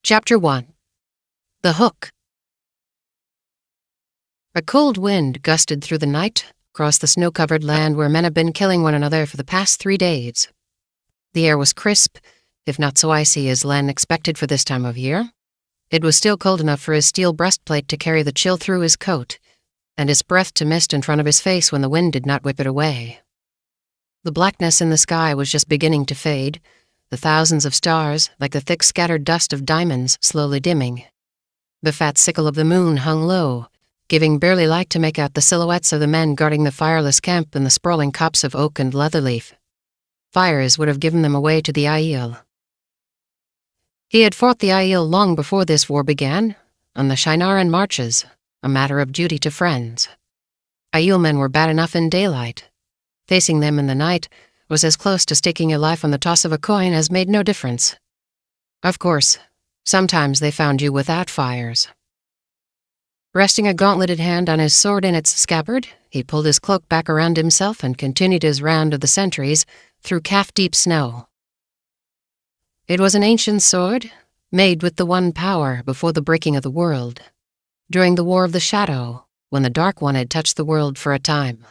Chapter 1. The Hook. A cold wind gusted through the night across the snow-covered land where men have been killing one another for the past 3 days. The air was crisp, if not so icy as Len expected for this time of year. It was still cold enough for his steel breastplate to carry the chill through his coat, and his breath to mist in front of his face when the wind did not whip it away. The blackness in the sky was just beginning to fade, the thousands of stars, like the thick scattered dust of diamonds, slowly dimming. The fat sickle of the moon hung low, giving barely light to make out the silhouettes of the men guarding the fireless camp and the sprawling copse of oak and leatherleaf. Fires would have given them away to the Aiel. He had fought the Aiel long before this war began, on the Shinaran marches, a matter of duty to friends. Aiel men were bad enough in daylight. Facing them in the night was as close to staking your life on the toss of a coin as made no difference. Of course, sometimes they found you without fires. Resting a gauntleted hand on his sword in its scabbard, he pulled his cloak back around himself and continued his round of the sentries through calf-deep snow. It was an ancient sword, made with the one power before the breaking of the world, during the War of the Shadow, when the Dark One had touched the world for a time.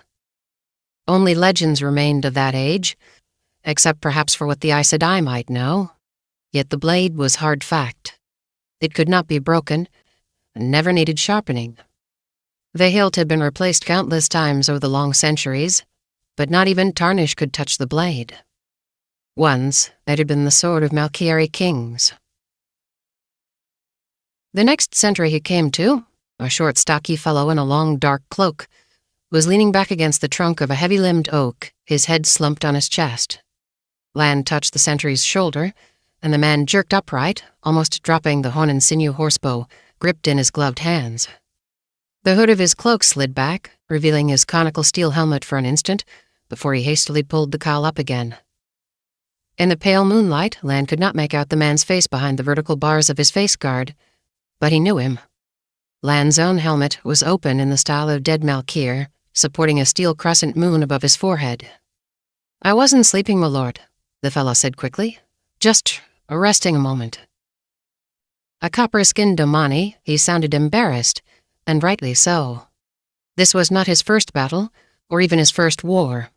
Only legends remained of that age, except perhaps for what the Aes Sedai might know, yet the blade was hard fact. It could not be broken, and never needed sharpening. The hilt had been replaced countless times over the long centuries, but not even tarnish could touch the blade. Once, it had been the sword of Malkieri kings. The next sentry he came to, a short, stocky fellow in a long, dark cloak, was leaning back against the trunk of a heavy-limbed oak, his head slumped on his chest. Lan touched the sentry's shoulder, and the man jerked upright, almost dropping the horn and sinew horsebow, gripped in his gloved hands. The hood of his cloak slid back, revealing his conical steel helmet for an instant, before he hastily pulled the cowl up again. In the pale moonlight, Lan could not make out the man's face behind the vertical bars of his face guard, but he knew him. Lan's own helmet was open in the style of dead Malkier, supporting a steel crescent moon above his forehead. "I wasn't sleeping, my lord," the fellow said quickly. "Just resting a moment." A copper-skinned Domani, he sounded embarrassed, and rightly so. This was not his first battle, or even his first war.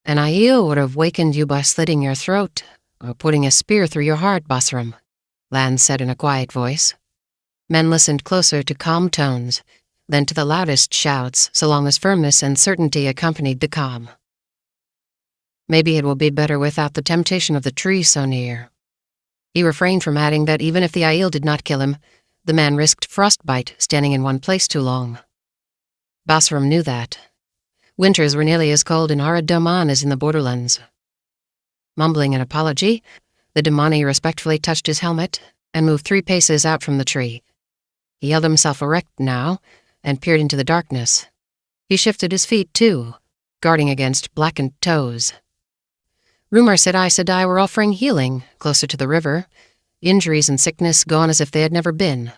"An Aiel would have wakened you by slitting your throat, or putting a spear through your heart, Basram," Lan said in a quiet voice. Men listened closer to calm tones, then to the loudest shouts, so long as firmness and certainty accompanied the calm. "Maybe it will be better without the temptation of the tree so near." He refrained from adding that even if the Aiel did not kill him, the man risked frostbite standing in one place too long. Basram knew that. Winters were nearly as cold in Arid Doman as in the borderlands. Mumbling an apology, the Domani respectfully touched his helmet and moved 3 paces out from the tree. He held himself erect now and peered into the darkness. He shifted his feet, too, guarding against blackened toes. Rumor said Aes Sedai were offering healing closer to the river, injuries and sickness gone as if they had never been.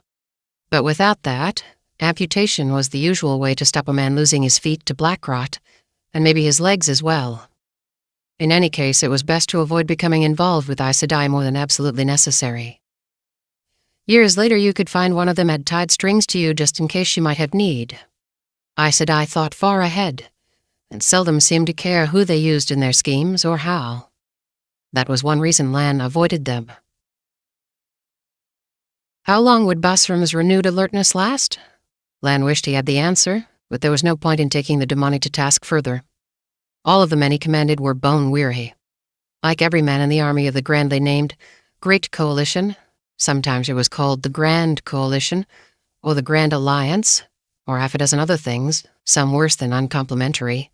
But without that, amputation was the usual way to stop a man losing his feet to black rot, and maybe his legs as well. In any case, it was best to avoid becoming involved with Aes Sedai more than absolutely necessary. Years later, you could find one of them had tied strings to you just in case she might have need. Aes Sedai thought far ahead, and seldom seemed to care who they used in their schemes or how. That was one reason Lan avoided them. How long would Basram's renewed alertness last? Lan wished he had the answer, but there was no point in taking the Domani to task further. All of the men he commanded were bone-weary. Like every man in the army of the grandly named Great Coalition, sometimes it was called the Grand Coalition, or the Grand Alliance, or half a dozen other things, some worse than uncomplimentary.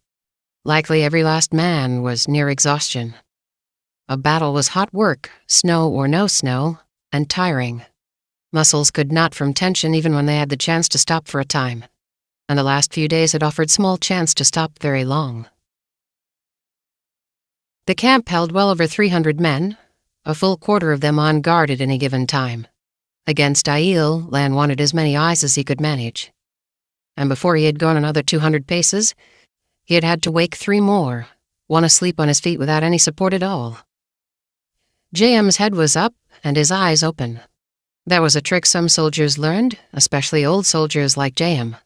Likely every last man was near exhaustion. A battle was hot work, snow or no snow, and tiring. Muscles could knot from tension even when they had the chance to stop for a time, and the last few days had offered small chance to stop very long. The camp held well over 300 men, a full quarter of them on guard at any given time. Against Aiel, Lan wanted as many eyes as he could manage. And before he had gone another 200 paces, he had had to wake 3 more, one asleep on his feet without any support at all. JM's head was up, and his eyes open. That was a trick some soldiers learned, especially old soldiers like Jam.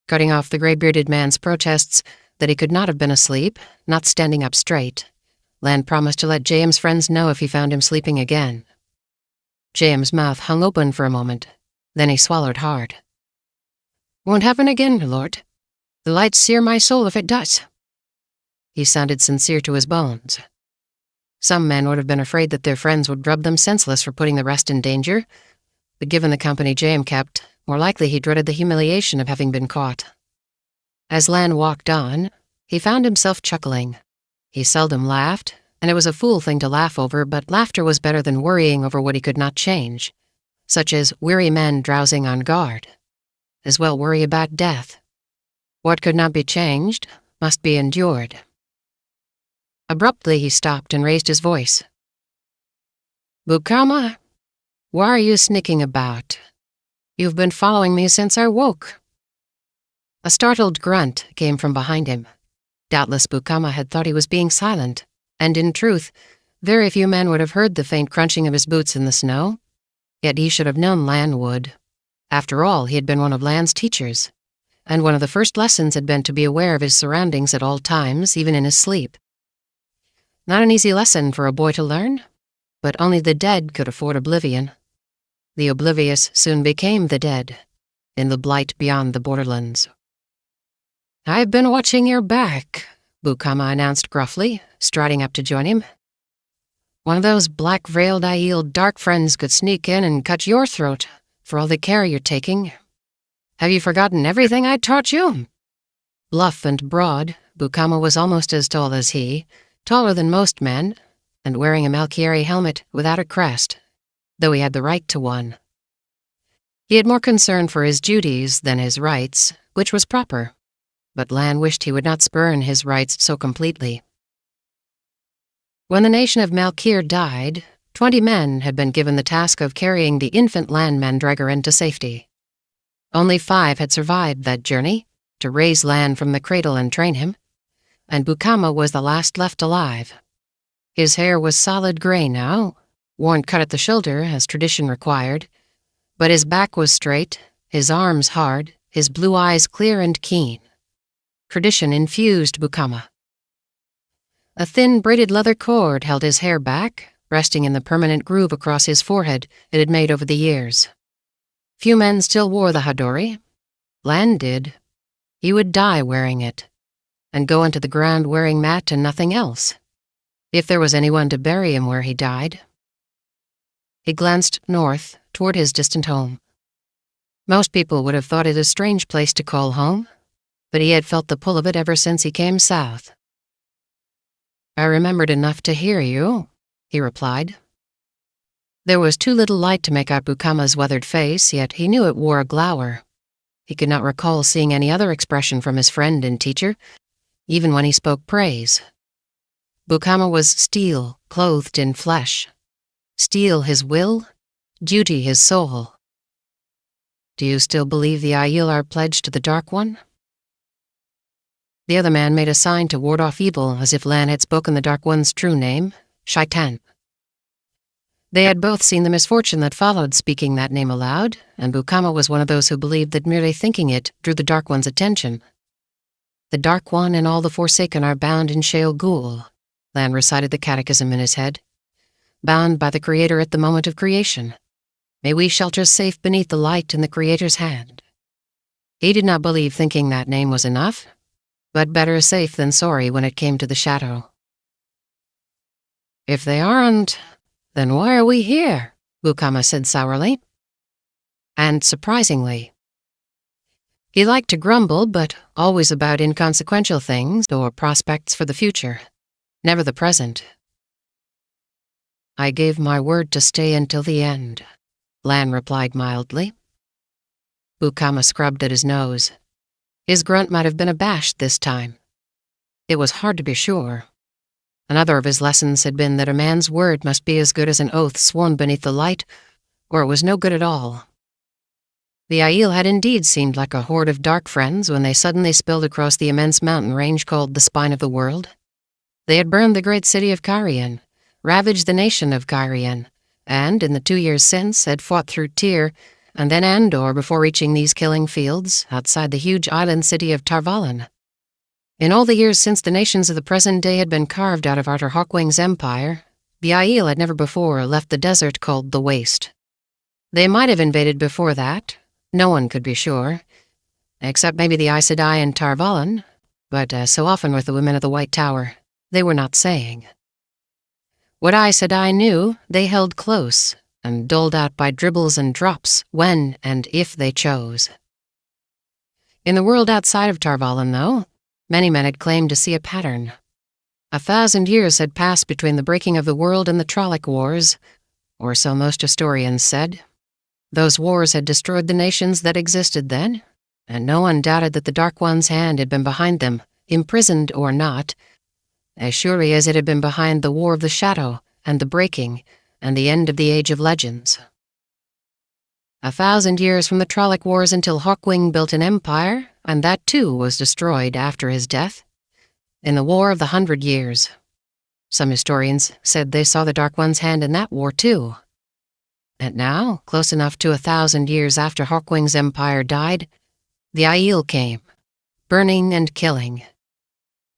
Cutting off the gray-bearded man's protests that he could not have been asleep, not standing up straight, Lan promised to let Jam's friends know if he found him sleeping again. Jam's mouth hung open for a moment. Then he swallowed hard. "Won't happen again, Lord. The lights sear my soul if it does." He sounded sincere to his bones. Some men would have been afraid that their friends would rub them senseless for putting the rest in danger, but given the company Jam kept, more likely he dreaded the humiliation of having been caught. As Lan walked on, he found himself chuckling. He seldom laughed, and it was a fool thing to laugh over, but laughter was better than worrying over what he could not change, such as weary men drowsing on guard. As well worry about death. What could not be changed must be endured. Abruptly he stopped and raised his voice. "Bukama, why are you sneaking about? You've been following me since I woke." A startled grunt came from behind him. Doubtless Bukama had thought he was being silent, and in truth, very few men would have heard the faint crunching of his boots in the snow. Yet he should have known Lan would. After all, he had been one of Lan's teachers, and one of the first lessons had been to be aware of his surroundings at all times, even in his sleep. Not an easy lesson for a boy to learn, but only the dead could afford oblivion. The oblivious soon became the dead, in the blight beyond the borderlands. "I've been watching your back," Bukama announced gruffly, striding up to join him. "One of those black-veiled Aiel dark friends could sneak in and cut your throat, for all the care you're taking. Have you forgotten everything I taught you?" Bluff and broad, Bukama was almost as tall as he, taller than most men, and wearing a Malkieri helmet without a crest, though he had the right to one. He had more concern for his duties than his rights, which was proper, but Lan wished he would not spurn his rights so completely. When the nation of Malkir died, 20 men had been given the task of carrying the infant land Mandragoran to safety. Only 5 had survived that journey, to raise Lan from the cradle and train him, and Bukama was the last left alive. His hair was solid gray now, worn cut at the shoulder as tradition required, but his back was straight, his arms hard, his blue eyes clear and keen. Tradition infused Bukama. A thin braided leather cord held his hair back, resting in the permanent groove across his forehead it had made over the years. Few men still wore the Hadori. Lan did. He would die wearing it, and go into the ground wearing mat and nothing else, if there was anyone to bury him where he died. He glanced north, toward his distant home. Most people would have thought it a strange place to call home, but he had felt the pull of it ever since he came south. "I remembered enough to hear you," he replied. There was too little light to make out Bukama's weathered face, yet he knew it wore a glower. He could not recall seeing any other expression from his friend and teacher, even when he spoke praise. Bukama was steel, clothed in flesh. Steel his will, duty his soul. "Do you still believe the Aiel are pledged to the Dark One?" The other man made a sign to ward off evil, as if Lan had spoken the Dark One's true name, Shaitan. They had both seen the misfortune that followed speaking that name aloud, and Bukama was one of those who believed that merely thinking it drew the Dark One's attention. "The Dark One and all the Forsaken are bound in Sheol Gul," Lan recited the catechism in his head. "Bound by the Creator at the moment of creation. May we shelter safe beneath the light in the Creator's hand." He did not believe thinking that name was enough, but better safe than sorry when it came to the shadow. "If they aren't, then why are we here?" Bukama said sourly. And surprisingly. He liked to grumble, but always about inconsequential things or prospects for the future, never the present. "I gave my word to stay until the end," Lan replied mildly. Bukama scrubbed at his nose. His grunt might have been abashed this time. It was hard to be sure. Another of his lessons had been that a man's word must be as good as an oath sworn beneath the light, or it was no good at all. The Aiel had indeed seemed like a horde of dark friends when they suddenly spilled across the immense mountain range called the Spine of the World. They had burned the great city of Cairhien, ravaged the nation of Cairhien, and in the 2 years since had fought through Tyr and then Andor before reaching these killing fields outside the huge island city of Tarvalon. In all the years since the nations of the present day had been carved out of Arthur Hawkwing's empire, the Aiel had never before left the desert called the Waste. They might have invaded before that, no one could be sure, except maybe the Aes Sedai and Tarvalon, but as so often with the women of the White Tower, they were not saying. What Aes Sedai knew, they held close, and doled out by dribbles and drops when and if they chose. In the world outside of Tarvalon, though, many men had claimed to see a pattern. 1,000 years had passed between the breaking of the world and the Trolloc Wars, or so most historians said. Those wars had destroyed the nations that existed then, and no one doubted that the Dark One's hand had been behind them, imprisoned or not, as surely as it had been behind the War of the Shadow and the breaking and the end of the Age of Legends. 1,000 years from the Trolloc Wars until Hawkwing built an empire, and that too was destroyed after his death, in the War of the 100 Years. Some historians said they saw the Dark One's hand in that war too. And now, close enough to 1,000 years after Hawkwing's empire died, the Aiel came, burning and killing.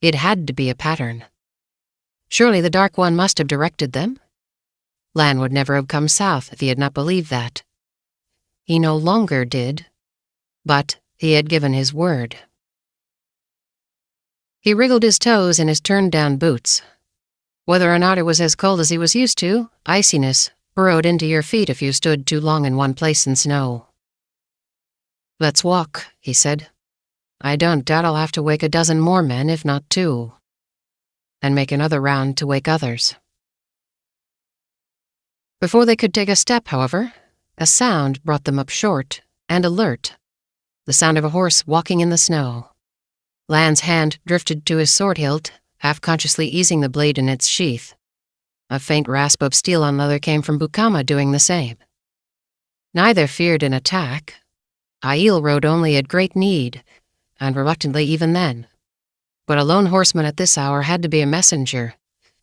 It had to be a pattern. Surely the Dark One must have directed them. Lan would never have come south if he had not believed that. He no longer did, but he had given his word. He wriggled his toes in his turned-down boots. Whether or not it was as cold as he was used to, iciness burrowed into your feet if you stood too long in one place in snow. "Let's walk," he said. "I don't doubt I'll have to wake a dozen more men, if not 2. And make another round to wake others." Before they could take a step, however, a sound brought them up short and alert, the sound of a horse walking in the snow. Lan's hand drifted to his sword hilt, half-consciously easing the blade in its sheath. A faint rasp of steel on leather came from Bukama doing the same. Neither feared an attack. Aiel rode only at great need, and reluctantly even then. But a lone horseman at this hour had to be a messenger,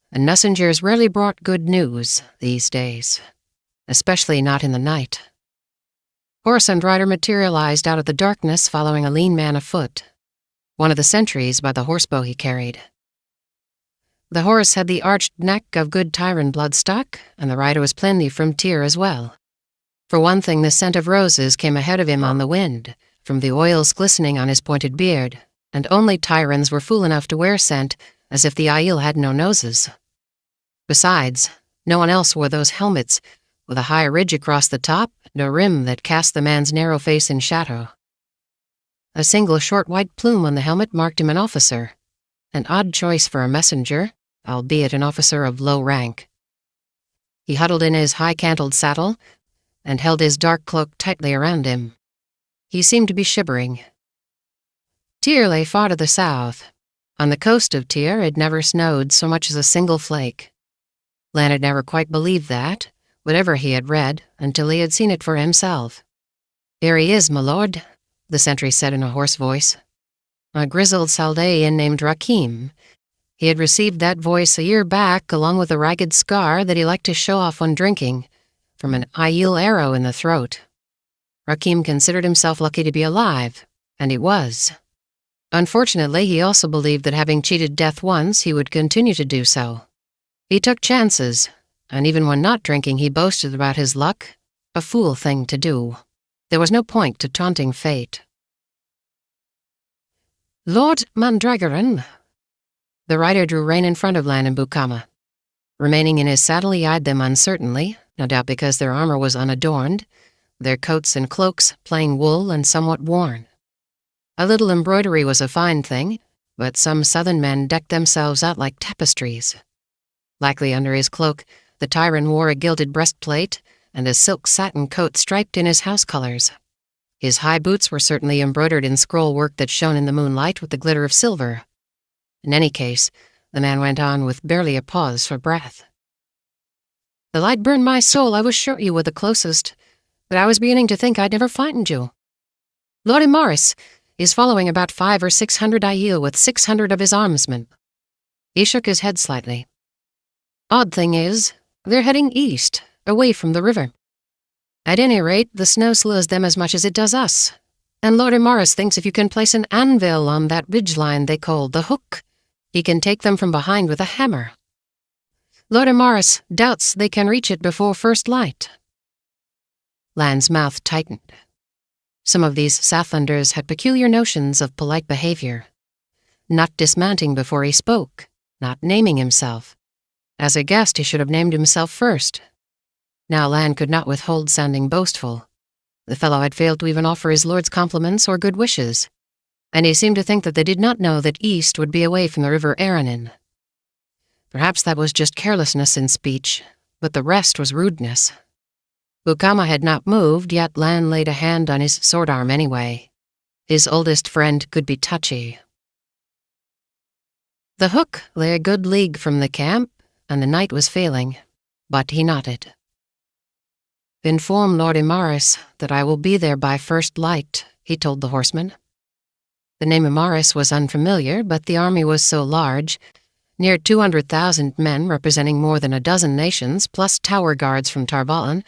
and messengers rarely brought good news these days, especially not in the night. Horse and rider materialized out of the darkness following a lean man afoot, one of the sentries by the horsebow he carried. The horse had the arched neck of good Tyran bloodstock, and the rider was plainly from Tyr as well. For one thing, the scent of roses came ahead of him on the wind, from the oils glistening on his pointed beard, and only Tyrans were fool enough to wear scent, as if the Aiel had no noses. Besides, no one else wore those helmets, with a high ridge across the top and a rim that cast the man's narrow face in shadow. A single short white plume on the helmet marked him an officer, an odd choice for a messenger, albeit an officer of low rank. He huddled in his high-cantled saddle and held his dark cloak tightly around him. He seemed to be shivering. Tyr lay far to the south. On the coast of Tyr it never snowed so much as a single flake. Lan had never quite believed that, whatever he had read, until he had seen it for himself. "Here he is, my lord," the sentry said in a hoarse voice. A grizzled Saldaean named Rakim. He had received that voice a year back along with a ragged scar that he liked to show off when drinking, from an Aiel arrow in the throat. Rakim considered himself lucky to be alive, and he was. Unfortunately, he also believed that having cheated death once, he would continue to do so. He took chances, and even when not drinking he boasted about his luck, a fool thing to do. There was no point to taunting fate. "Lord Mandragoran." The rider drew rein in front of Lan and Bukama. Remaining in his saddle, he eyed them uncertainly, no doubt because their armor was unadorned, their coats and cloaks plain wool and somewhat worn. A little embroidery was a fine thing, but some southern men decked themselves out like tapestries. Likely under his cloak, the Tyran wore a gilded breastplate and a silk satin coat striped in his house colors. His high boots were certainly embroidered in scroll work that shone in the moonlight with the glitter of silver. In any case, the man went on with barely a pause for breath. "The light burned my soul, I was sure you were the closest, but I was beginning to think I'd never find you. Lord Morris is following about 500 or 600 Aiel with 600 of his armsmen." He shook his head slightly. "Odd thing is, they're heading east, away from the river. At any rate, the snow slows them as much as it does us. And Lord Morris thinks if you can place an anvil on that ridgeline they call the Hook, he can take them from behind with a hammer. Lord Morris doubts they can reach it before first light." Lan's mouth tightened. Some of these Southlanders had peculiar notions of polite behavior. Not dismounting before he spoke, not naming himself. As a guest, he should have named himself first. Now Lan could not withhold sounding boastful. The fellow had failed to even offer his lord's compliments or good wishes, and he seemed to think that they did not know that east would be away from the river Aranin. Perhaps that was just carelessness in speech, but the rest was rudeness. Bukama had not moved, yet Lan laid a hand on his sword arm anyway. His oldest friend could be touchy. The Hook lay a good league from the camp, and the night was failing, but he nodded. "Inform Lord Imaris that I will be there by first light," he told the horseman. The name Imaris was unfamiliar, but the army was so large, near 200,000 men representing more than a dozen nations, plus tower guards from Tarbalan,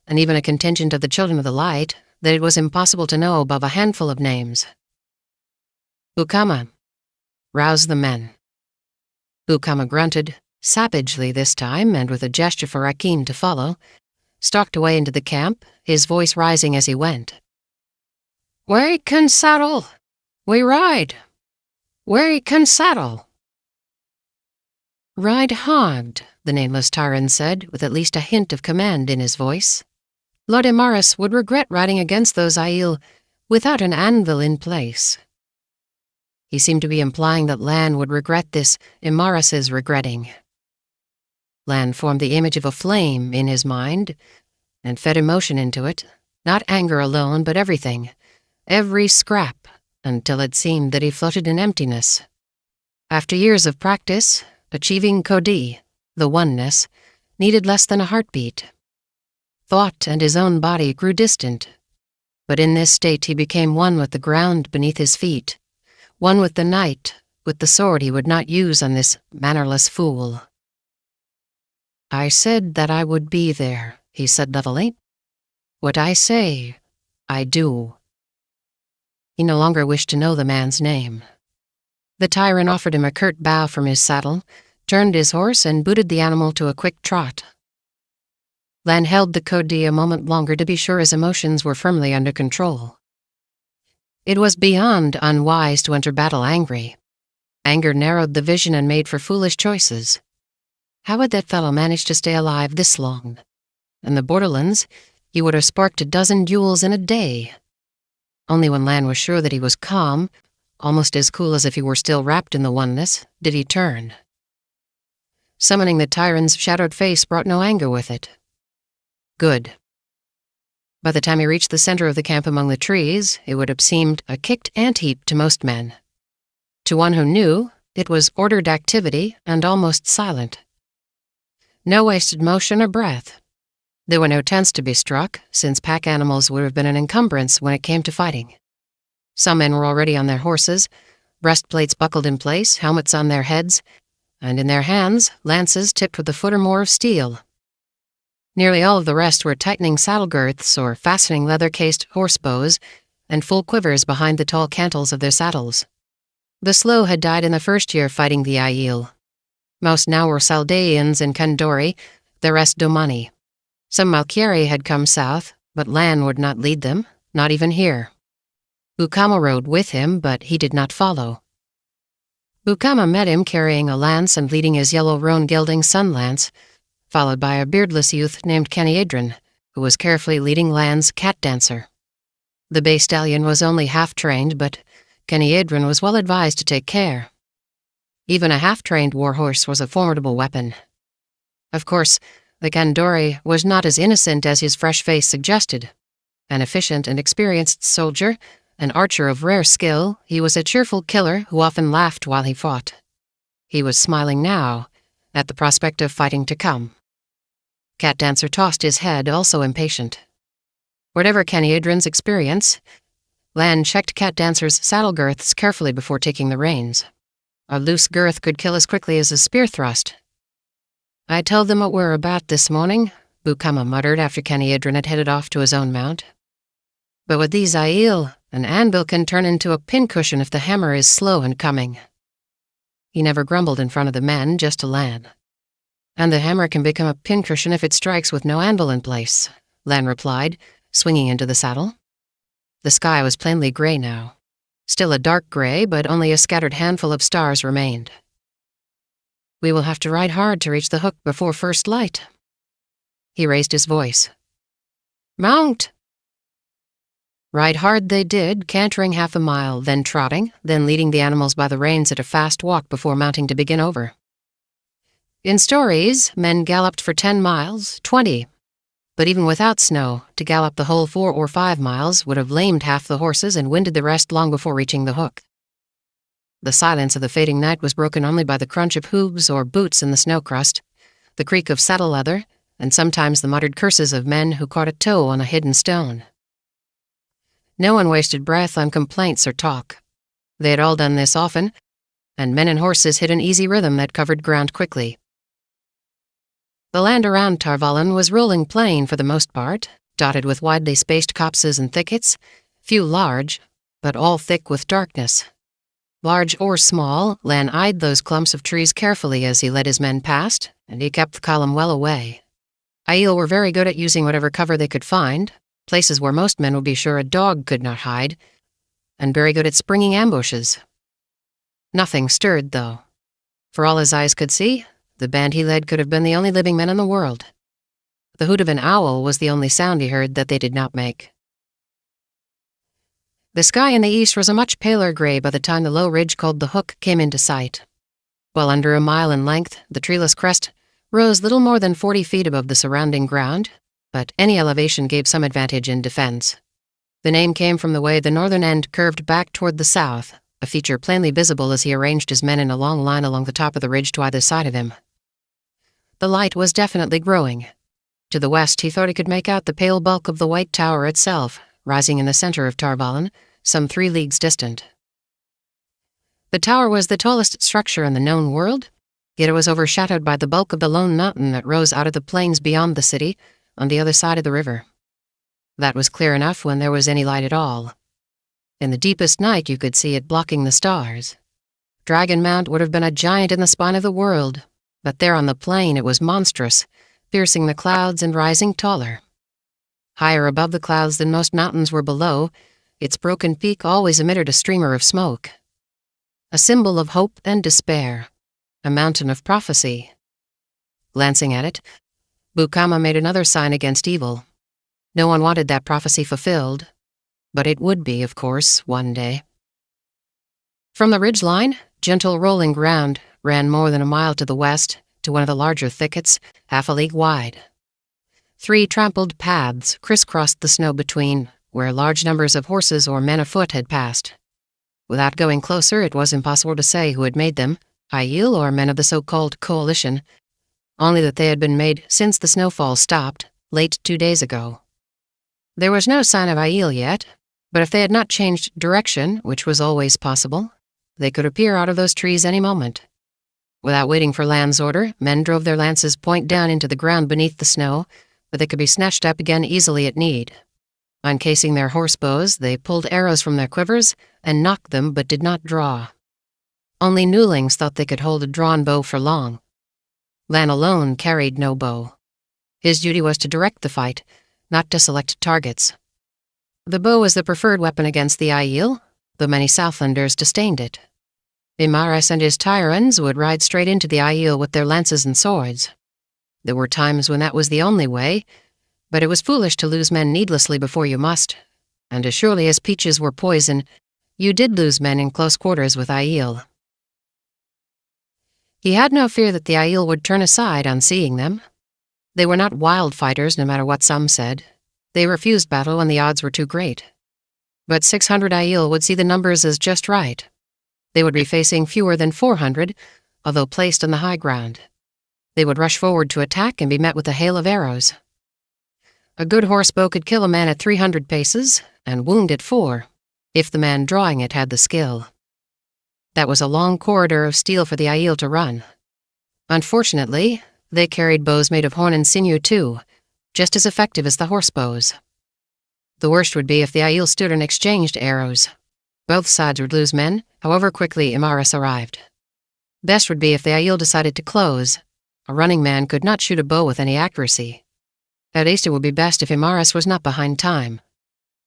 and even a contingent of the Children of the Light, that it was impossible to know above a handful of names. "Bukama, rouse the men." Bukama grunted, savagely this time, and with a gesture for Akim to follow, stalked away into the camp, his voice rising as he went. "We can saddle! We ride! We can saddle!" "Ride hard," the nameless Tyran said, with at least a hint of command in his voice. Lord Imaris would regret riding against those Aiel without an anvil in place. He seemed to be implying that Lan would regret this Imaris's regretting. Lan formed the image of a flame in his mind and fed emotion into it, not anger alone, but everything, every scrap, until it seemed that he floated in emptiness. After years of practice, achieving Kodi, the oneness, needed less than a heartbeat. Thought and his own body grew distant, but in this state he became one with the ground beneath his feet, one with the night, with the sword he would not use on this mannerless fool. "I said that I would be there," he said levelly. "What I say, I do." He no longer wished to know the man's name. The Tyran offered him a curt bow from his saddle, turned his horse, and booted the animal to a quick trot. Lan held the Kodi a moment longer to be sure his emotions were firmly under control. It was beyond unwise to enter battle angry. Anger narrowed the vision and made for foolish choices. How had that fellow managed to stay alive this long? In the borderlands, he would have sparked a dozen duels in a day. Only when Lan was sure that he was calm, almost as cool as if he were still wrapped in the oneness, did he turn. Summoning the Tyran's shadowed face brought no anger with it. Good. By the time he reached the center of the camp among the trees, it would have seemed a kicked ant-heap to most men. To one who knew, it was ordered activity and almost silent. No wasted motion or breath. There were no tents to be struck, since pack animals would have been an encumbrance when it came to fighting. Some men were already on their horses, breastplates buckled in place, helmets on their heads, and in their hands, lances tipped with a foot or more of steel. Nearly all of the rest were tightening saddle girths or fastening leather-cased horse bows and full quivers behind the tall cantles of their saddles. The slow had died in the first year fighting the Aiel. Most now were Saldaeans in Kandori, the rest Domani. Some Malkieri had come south, but Lan would not lead them, not even here. Bukama rode with him, but he did not follow. Bukama met him carrying a lance and leading his yellow roan gelding sun lance, followed by a beardless youth named Caniedrin, who was carefully leading Lan's cat dancer. The bay stallion was only half-trained, but Caniedrin was well advised to take care. Even a half-trained warhorse was a formidable weapon. Of course, the Kandori was not as innocent as his fresh face suggested. An efficient and experienced soldier, an archer of rare skill, he was a cheerful killer who often laughed while he fought. He was smiling now, at the prospect of fighting to come. Cat Dancer tossed his head, also impatient. Whatever Caniedrin's experience, Lan checked Cat Dancer's saddle girths carefully before taking the reins. A loose girth could kill as quickly as a spear thrust. "I told them what we're about this morning. Bukama muttered after Kennyadrin had headed off to his own mount. But with these Aiel, an anvil can turn into a pincushion if the hammer is slow in coming. He never grumbled in front of the men, just to Lan. And the hammer can become a pincushion if it strikes with no anvil in place, Lan replied, swinging into the saddle. The sky was plainly gray now. Still a dark gray, but only a scattered handful of stars remained. We will have to ride hard to reach the hook before first light. He raised his voice. Mount! Ride hard they did, cantering half a mile, then trotting, then leading the animals by the reins at a fast walk before mounting to begin over. In stories, men galloped for 10 miles, 20. But even without snow, to gallop the whole 4 or 5 miles would have lamed half the horses and winded the rest long before reaching the hook. The silence of the fading night was broken only by the crunch of hooves or boots in the snow crust, the creak of saddle leather, and sometimes the muttered curses of men who caught a toe on a hidden stone. No one wasted breath on complaints or talk. They had all done this often, and men and horses hit an easy rhythm that covered ground quickly. The land around Tarvallen was rolling plain for the most part, dotted with widely spaced copses and thickets, few large, but all thick with darkness. Large or small, Lan eyed those clumps of trees carefully as he led his men past, and he kept the column well away. Aiel were very good at using whatever cover they could find, places where most men would be sure a dog could not hide, and very good at springing ambushes. Nothing stirred, though. For all his eyes could see, the band he led could have been the only living men in the world. The hoot of an owl was the only sound he heard that they did not make. The sky in the east was a much paler gray by the time the low ridge called the Hook came into sight. Well under a mile in length, the treeless crest rose little more than 40 feet above the surrounding ground, but any elevation gave some advantage in defense. The name came from the way the northern end curved back toward the south, a feature plainly visible as he arranged his men in a long line along the top of the ridge to either side of him. The light was definitely growing. To the west he thought he could make out the pale bulk of the White Tower itself, rising in the center of Tarvallen, some 3 leagues distant. The tower was the tallest structure in the known world, yet it was overshadowed by the bulk of the lone mountain that rose out of the plains beyond the city, on the other side of the river. That was clear enough when there was any light at all. In the deepest night you could see it blocking the stars. Dragon Mount would have been a giant in the spine of the world, but there on the plain it was monstrous, piercing the clouds and rising taller. Higher above the clouds than most mountains were below, its broken peak always emitted a streamer of smoke. A symbol of hope and despair, a mountain of prophecy. Glancing at it, Bukama made another sign against evil. No one wanted that prophecy fulfilled, but it would be, of course, one day. From the ridgeline, gentle rolling ground ran more than a mile to the west to one of the larger thickets, half a league wide. 3 trampled paths crisscrossed the snow between, where large numbers of horses or men afoot had passed. Without going closer, it was impossible to say who had made them, Aiel or men of the so-called coalition, only that they had been made since the snowfall stopped, late 2 days ago. There was no sign of Aiel yet, but if they had not changed direction, which was always possible, they could appear out of those trees any moment. Without waiting for Lan's order, men drove their lances point down into the ground beneath the snow, but they could be snatched up again easily at need. Uncasing their horse bows, they pulled arrows from their quivers and nocked them but did not draw. Only newlings thought they could hold a drawn bow for long. Lan alone carried no bow. His duty was to direct the fight, not to select targets. The bow was the preferred weapon against the Aiel, though many Southlanders disdained it. Imaris and his Tyrans would ride straight into the Aiel with their lances and swords. There were times when that was the only way, but it was foolish to lose men needlessly before you must, and as surely as peaches were poison, you did lose men in close quarters with Aiel. He had no fear that the Aiel would turn aside on seeing them. They were not wild fighters, no matter what some said. They refused battle when the odds were too great. But 600 Aiel would see the numbers as just right. They would be facing fewer than 400, although placed on the high ground. They would rush forward to attack and be met with a hail of arrows. A good horsebow could kill a man at 300 paces and wound at 4, if the man drawing it had the skill. That was a long corridor of steel for the Aiel to run. Unfortunately, they carried bows made of horn and sinew too, just as effective as the horse bows. The worst would be if the Aiel stood and exchanged arrows. Both sides would lose men, however quickly Imaris arrived. Best would be if the Aiel decided to close. A running man could not shoot a bow with any accuracy. At least it would be best if Imaris was not behind time.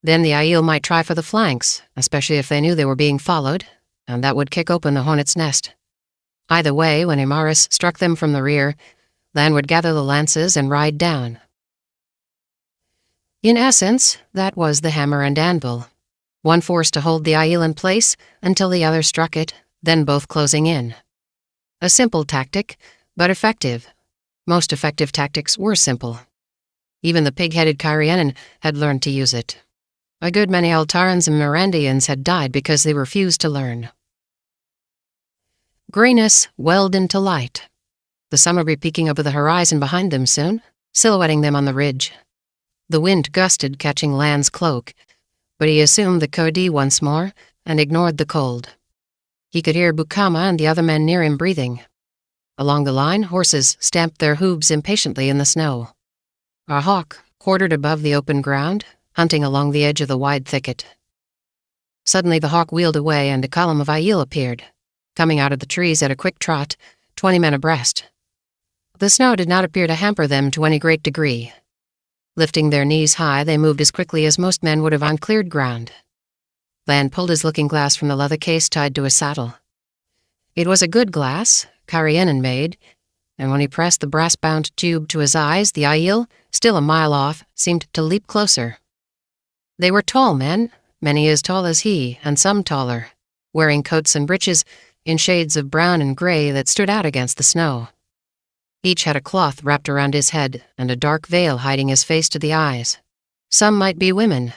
Then the Aiel might try for the flanks, especially if they knew they were being followed, and that would kick open the hornet's nest. Either way, when Imaris struck them from the rear, Lan would gather the lances and ride down. In essence, that was the hammer and anvil. One forced to hold the Aiel in place until the other struck it, then both closing in. A simple tactic, but effective. Most effective tactics were simple. Even the pig-headed Cairienin had learned to use it. A good many Altarans and Mirandians had died because they refused to learn. Grayness welled into light. The sun would be peeking over the horizon behind them soon, silhouetting them on the ridge. The wind gusted, catching Lan's cloak, but he assumed the Cody once more and ignored the cold. He could hear Bukama and the other men near him breathing. Along the line, horses stamped their hooves impatiently in the snow. A hawk quartered above the open ground, hunting along the edge of the wide thicket. Suddenly the hawk wheeled away and a column of Aiel appeared, coming out of the trees at a quick trot, 20 men abreast. The snow did not appear to hamper them to any great degree. Lifting their knees high, they moved as quickly as most men would have on cleared ground. Lan pulled his looking-glass from the leather case tied to his saddle. It was a good glass, Cairienin made, and when he pressed the brass-bound tube to his eyes, the Aiel, still a mile off, seemed to leap closer. They were tall men, many as tall as he, and some taller, wearing coats and breeches in shades of brown and gray that stood out against the snow. Each had a cloth wrapped around his head and a dark veil hiding his face to the eyes. Some might be women.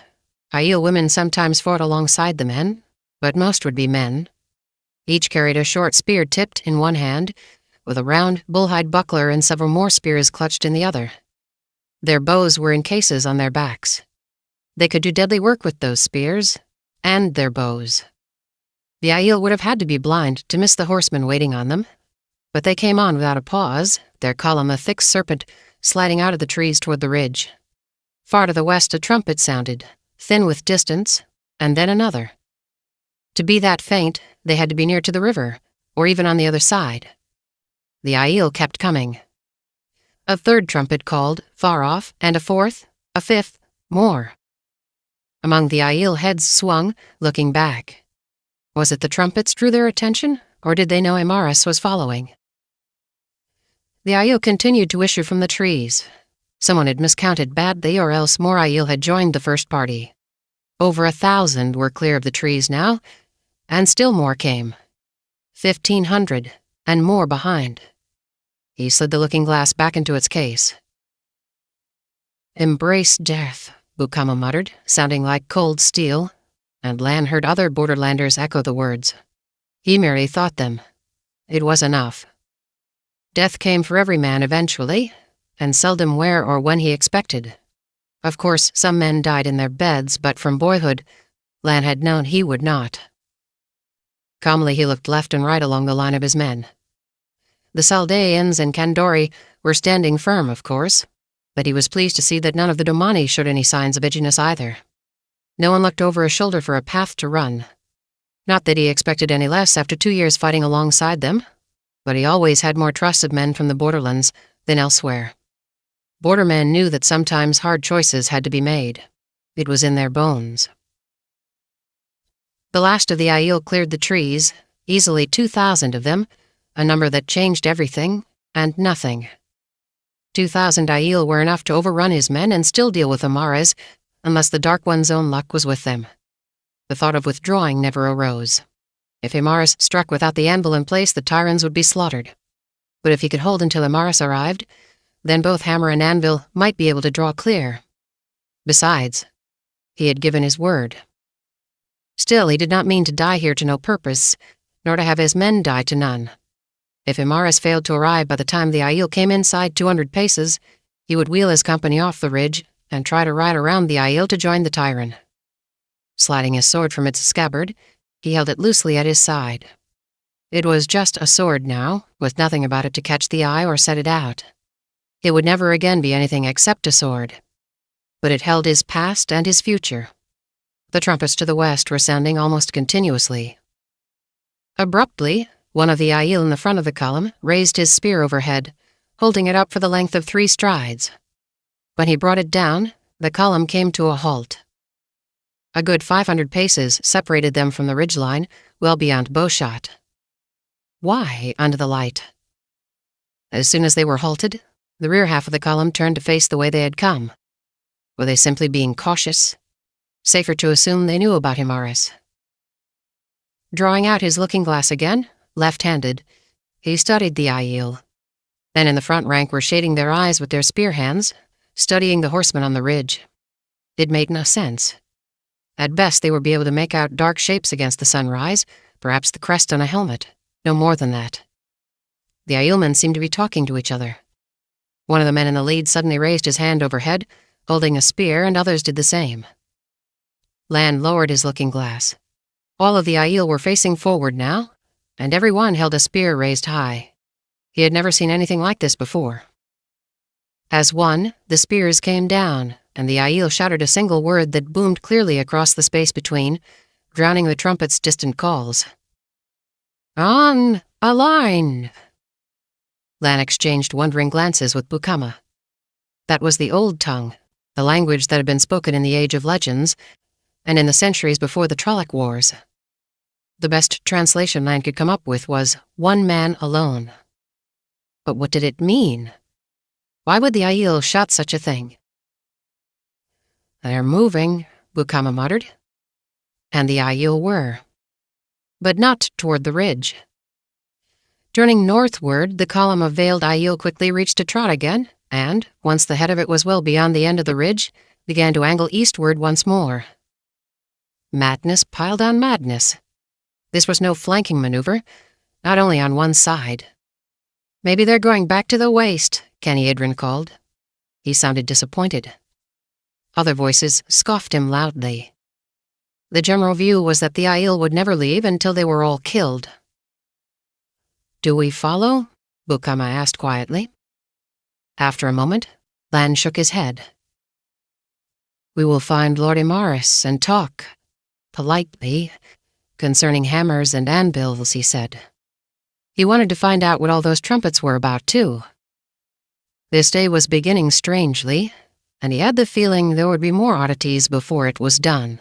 Aiel women sometimes fought alongside the men, but most would be men. Each carried a short spear tipped in one hand, with a round bullhide buckler and several more spears clutched in the other. Their bows were in cases on their backs. They could do deadly work with those spears, and their bows. The Aiel would have had to be blind to miss the horsemen waiting on them, but they came on without a pause, their column a thick serpent sliding out of the trees toward the ridge. Far to the west a trumpet sounded, thin with distance, and then another. To be that faint, they had to be near to the river, or even on the other side. The Aiel kept coming. A third trumpet called, far off, and a fourth, a fifth, more. Among the Aiel, heads swung, looking back. Was it the trumpets drew their attention, or did they know Imaris was following? The Aiel continued to issue from the trees. Someone had miscounted badly, or else more Aiel had joined the first party. Over 1,000 were clear of the trees now, and still more came. 1,500, and more behind. He slid the looking-glass back into its case. "Embrace death," Bukama muttered, sounding like cold steel, and Lan heard other borderlanders echo the words. He merely thought them. It was enough. Death came for every man eventually, and seldom where or when he expected. Of course, some men died in their beds, but from boyhood, Lan had known he would not. Calmly he looked left and right along the line of his men. The Saldaeans and Kandori were standing firm, of course, but he was pleased to see that none of the Domani showed any signs of edginess either. No one looked over his shoulder for a path to run. Not that he expected any less after 2 years fighting alongside them, but he always had more trust of men from the borderlands than elsewhere. Bordermen knew that sometimes hard choices had to be made. It was in their bones. The last of the Aiel cleared the trees, easily 2,000 of them, a number that changed everything and nothing. 2,000 Aiel were enough to overrun his men and still deal with Imaris, unless the Dark One's own luck was with them. The thought of withdrawing never arose. If Imaris struck without the anvil in place, the Tyrans would be slaughtered. But if he could hold until Imaris arrived, then both hammer and anvil might be able to draw clear. Besides, he had given his word. Still, he did not mean to die here to no purpose, nor to have his men die to none. If Imaris failed to arrive by the time the Aiel came inside 200 paces, he would wheel his company off the ridge and try to ride around the Aiel to join the Tyran. Sliding his sword from its scabbard, he held it loosely at his side. It was just a sword now, with nothing about it to catch the eye or set it out. It would never again be anything except a sword. But it held his past and his future. The trumpets to the west were sounding almost continuously. Abruptly, one of the Aiel in the front of the column raised his spear overhead, holding it up for the length of 3 strides. When he brought it down, the column came to a halt. A good 500 paces separated them from the ridgeline, well beyond bowshot. Why, under the light? As soon as they were halted, the rear half of the column turned to face the way they had come. Were they simply being cautious? Safer to assume they knew about Himaris. Drawing out his looking-glass again, left-handed, he studied the Aiel. Men in the front rank were shading their eyes with their spear hands, studying the horsemen on the ridge. It made no sense. At best, they would be able to make out dark shapes against the sunrise, perhaps the crest on a helmet, no more than that. The Aielmen seemed to be talking to each other. One of the men in the lead suddenly raised his hand overhead, holding a spear, and others did the same. Lan lowered his looking-glass. All of the Aiel were facing forward now, and every one held a spear raised high. He had never seen anything like this before. As one, the spears came down, and the Aiel shouted a single word that boomed clearly across the space between, drowning the trumpet's distant calls. "On a line!" Lan exchanged wondering glances with Bukama. That was the old tongue, the language that had been spoken in the Age of Legends, and in the centuries before the Trolloc Wars. The best translation Lan could come up with was, "one man alone." But what did it mean? Why would the Aiel shout such a thing? "They're moving," Bukama muttered. And the Aiel were. But not toward the ridge. Turning northward, the column of veiled Aiel quickly reached a trot again, and, once the head of it was well beyond the end of the ridge, began to angle eastward once more. Madness piled on madness. This was no flanking maneuver, not only on one side. "Maybe they're going back to the waste," Kenny Idrin called. He sounded disappointed. Other voices scoffed him loudly. The general view was that the Aiel would never leave until they were all killed. "Do we follow?" Bukama asked quietly. After a moment, Lan shook his head. "We will find Lord Imaris and talk, politely, concerning hammers and anvils," he said. He wanted to find out what all those trumpets were about, too. This day was beginning strangely, and he had the feeling there would be more oddities before it was done.